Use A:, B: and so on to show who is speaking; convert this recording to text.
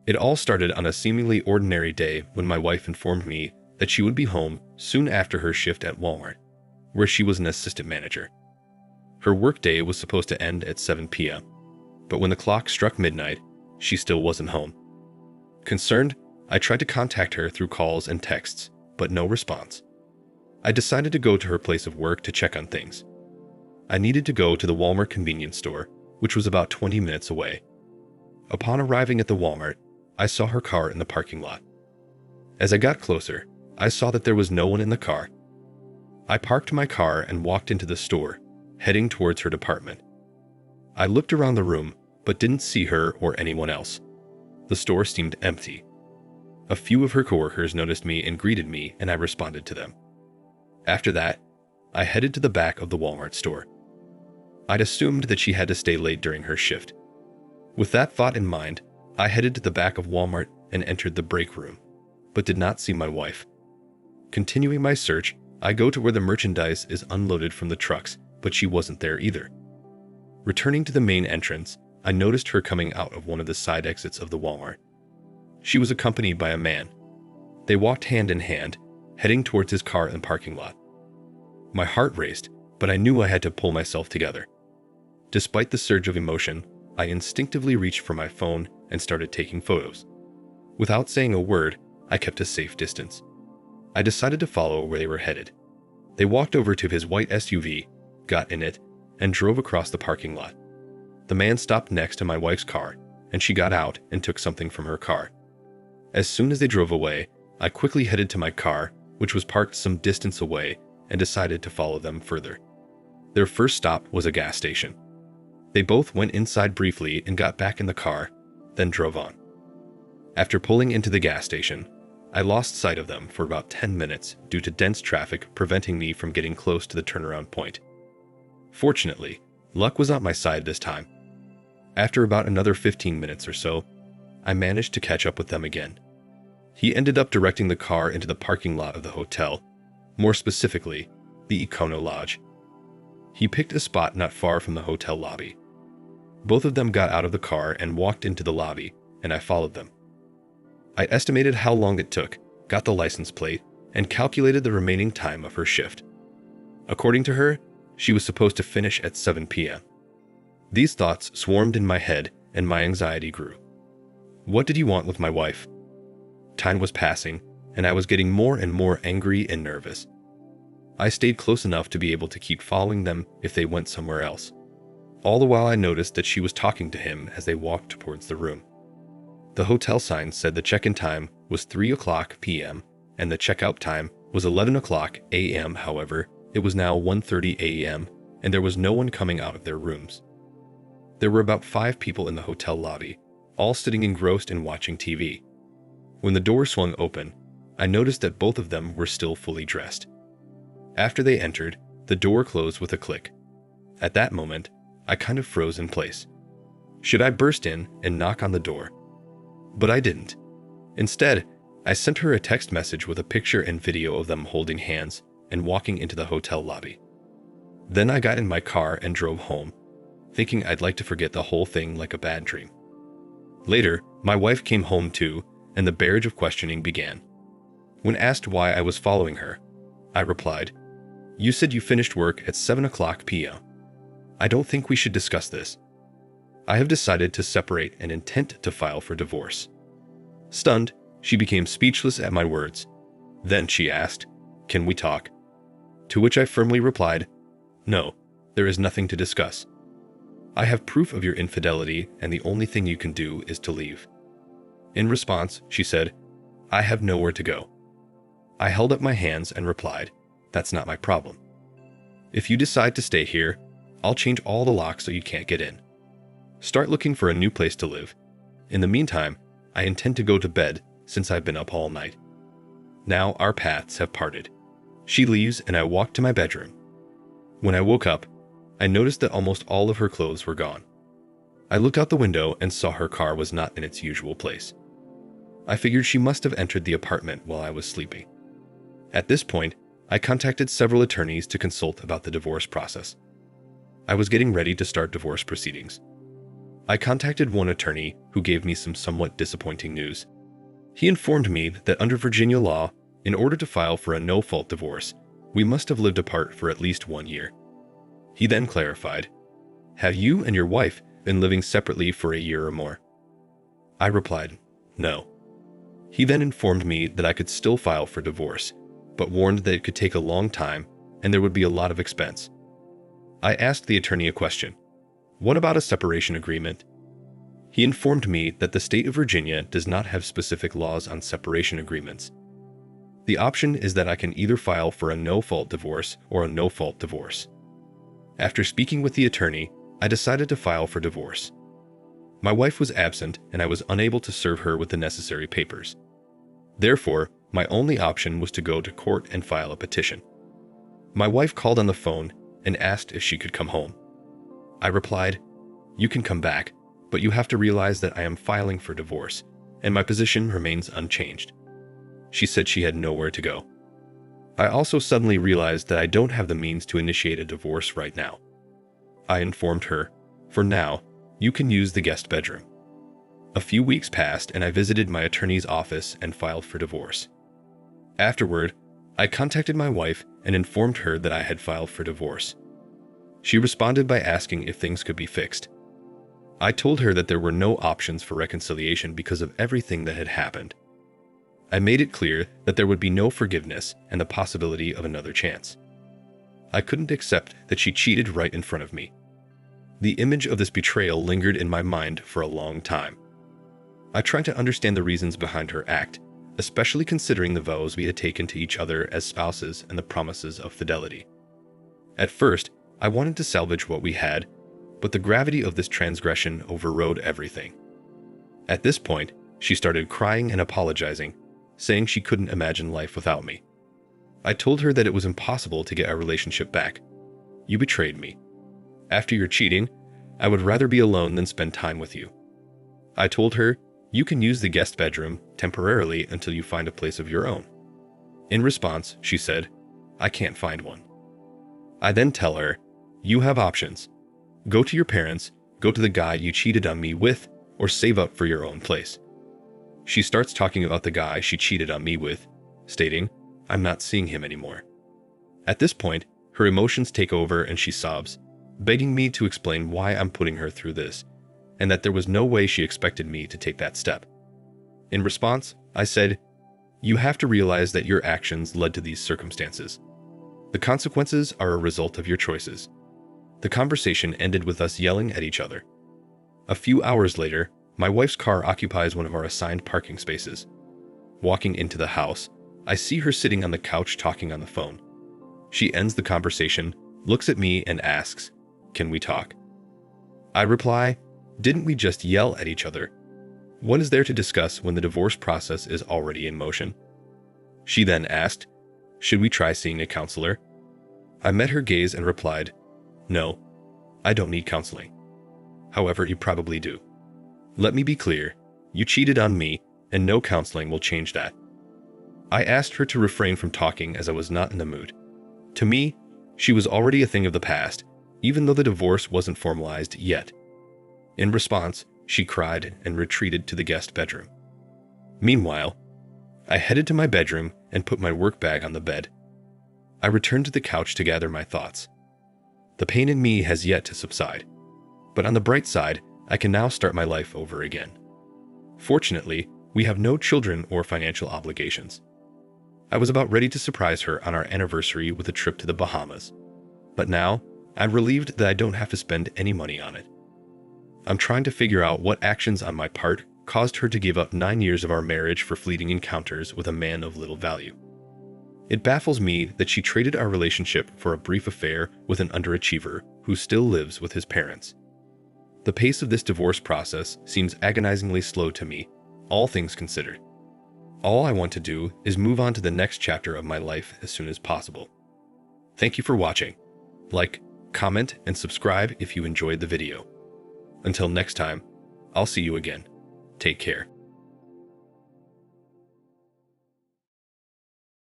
A: It all started on a seemingly ordinary day when my wife informed me that she would be home soon after her shift at Walmart, where she was an assistant manager. Her workday was supposed to end at 7 p.m., but when the clock struck midnight, she still wasn't home. Concerned, I tried to contact her through calls and texts, but no response. I decided to go to her place of work to check on things. I needed to go to the Walmart convenience store, which was about 20 minutes away. Upon arriving at the Walmart, I saw her car in the parking lot. As I got closer, I saw that there was no one in the car. I parked my car and walked into the store, heading towards her department. I looked around the room, but didn't see her or anyone else. The store seemed empty. A few of her coworkers noticed me and greeted me, and I responded to them. After that, I headed to the back of the Walmart store. I'd assumed that she had to stay late during her shift. With that thought in mind, I headed to the back of Walmart and entered the break room, but did not see my wife. Continuing my search, I go to where the merchandise is unloaded from the trucks, but she wasn't there either. Returning to the main entrance, I noticed her coming out of one of the side exits of the Walmart. She was accompanied by a man. They walked hand in hand, heading towards his car in the parking lot. My heart raced, but I knew I had to pull myself together. Despite the surge of emotion, I instinctively reached for my phone and started taking photos. Without saying a word, I kept a safe distance. I decided to follow where they were headed. They walked over to his white SUV, got in it, and drove across the parking lot. The man stopped next to my wife's car, and she got out and took something from her car. As soon as they drove away, I quickly headed to my car, which was parked some distance away, and decided to follow them further. Their first stop was a gas station. They both went inside briefly and got back in the car, then drove on. After pulling into the gas station, I lost sight of them for about 10 minutes due to dense traffic preventing me from getting close to the turnaround point. Fortunately, luck was on my side this time. After about another 15 minutes or so, I managed to catch up with them again. He ended up directing the car into the parking lot of the hotel, more specifically, the Econo Lodge. He picked a spot not far from the hotel lobby. Both of them got out of the car and walked into the lobby, and I followed them. I estimated how long it took, got the license plate, and calculated the remaining time of her shift. According to her, she was supposed to finish at 7 p.m. These thoughts swarmed in my head, and my anxiety grew. What did he want with my wife? Time was passing, and I was getting more and more angry and nervous. I stayed close enough to be able to keep following them if they went somewhere else. All the while I noticed that she was talking to him as they walked towards the room. The hotel sign said the check-in time was 3 o'clock p.m. and the checkout time was 11 o'clock a.m. However, it was now 1:30 a.m. and there was no one coming out of their rooms. There were about 5 people in the hotel lobby, all sitting engrossed in watching TV. When the door swung open, I noticed that both of them were still fully dressed. After they entered, the door closed with a click. At that moment, I kind of froze in place. Should I burst in and knock on the door? But I didn't. Instead, I sent her a text message with a picture and video of them holding hands and walking into the hotel lobby. Then I got in my car and drove home, thinking I'd like to forget the whole thing like a bad dream. Later, my wife came home too, and the barrage of questioning began. When asked why I was following her, I replied, "You said you finished work at 7 o'clock p.m. I don't think we should discuss this. I have decided to separate and intend to file for divorce." Stunned, she became speechless at my words. Then she asked, "Can we talk?" To which I firmly replied, "No, there is nothing to discuss. I have proof of your infidelity, and the only thing you can do is to leave." In response, she said, "I have nowhere to go." I held up my hands and replied, "That's not my problem. If you decide to stay here, I'll change all the locks so you can't get in. Start looking for a new place to live. In the meantime, I intend to go to bed since I've been up all night." Now our paths have parted. She leaves and I walk to my bedroom. When I woke up, I noticed that almost all of her clothes were gone. I looked out the window and saw her car was not in its usual place. I figured she must have entered the apartment while I was sleeping. At this point, I contacted several attorneys to consult about the divorce process. I was getting ready to start divorce proceedings. I contacted one attorney who gave me some somewhat disappointing news. He informed me that under Virginia law, in order to file for a no-fault divorce, we must have lived apart for at least 1 year. He then clarified, "Have you and your wife been living separately for a year or more?" I replied, "No." He then informed me that I could still file for divorce, but warned that it could take a long time and there would be a lot of expense. I asked the attorney a question. What about a separation agreement? He informed me that the state of Virginia does not have specific laws on separation agreements. The option is that I can either file for a no-fault divorce or a no-fault divorce. After speaking with the attorney, I decided to file for divorce. My wife was absent and I was unable to serve her with the necessary papers. Therefore, my only option was to go to court and file a petition. My wife called on the phone and asked if she could come home. I replied, "You can come back, but you have to realize that I am filing for divorce, and my position remains unchanged." She said she had nowhere to go. I also suddenly realized that I don't have the means to initiate a divorce right now. I informed her, "For now, you can use the guest bedroom." A few weeks passed and I visited my attorney's office and filed for divorce. Afterward, I contacted my wife and informed her that I had filed for divorce. She responded by asking if things could be fixed. I told her that there were no options for reconciliation because of everything that had happened. I made it clear that there would be no forgiveness and the possibility of another chance. I couldn't accept that she cheated right in front of me. The image of this betrayal lingered in my mind for a long time. I tried to understand the reasons behind her act, especially considering the vows we had taken to each other as spouses and the promises of fidelity. At first, I wanted to salvage what we had, but the gravity of this transgression overrode everything. At this point, she started crying and apologizing, saying she couldn't imagine life without me. I told her that it was impossible to get our relationship back. "You betrayed me. After your cheating, I would rather be alone than spend time with you." I told her, "You can use the guest bedroom temporarily until you find a place of your own." In response, she said, "I can't find one." I then tell her, "You have options. Go to your parents, go to the guy you cheated on me with, or save up for your own place." She starts talking about the guy she cheated on me with, stating, "I'm not seeing him anymore." At this point, her emotions take over and she sobs, begging me to explain why I'm putting her through this, and that there was no way she expected me to take that step. In response, I said, "You have to realize that your actions led to these circumstances. The consequences are a result of your choices." The conversation ended with us yelling at each other. A few hours later, my wife's car occupies one of our assigned parking spaces. Walking into the house, I see her sitting on the couch talking on the phone. She ends the conversation, looks at me and asks, "Can we talk?" I reply, "Didn't we just yell at each other? What is there to discuss when the divorce process is already in motion?" She then asked, "Should we try seeing a counselor?" I met her gaze and replied, "No, I don't need counseling. However, you probably do. Let me be clear, you cheated on me, and no counseling will change that." I asked her to refrain from talking as I was not in the mood. To me, she was already a thing of the past, even though the divorce wasn't formalized yet. In response, she cried and retreated to the guest bedroom. Meanwhile, I headed to my bedroom and put my work bag on the bed. I returned to the couch to gather my thoughts. The pain in me has yet to subside, but on the bright side, I can now start my life over again. Fortunately, we have no children or financial obligations. I was about ready to surprise her on our anniversary with a trip to the Bahamas, but now I'm relieved that I don't have to spend any money on it. I'm trying to figure out what actions on my part caused her to give up 9 years of our marriage for fleeting encounters with a man of little value. It baffles me that she traded our relationship for a brief affair with an underachiever who still lives with his parents. The pace of this divorce process seems agonizingly slow to me, all things considered. All I want to do is move on to the next chapter of my life as soon as possible. Thank you for watching. Like, comment, and subscribe if you enjoyed the video. Until next time, I'll see you again. Take care.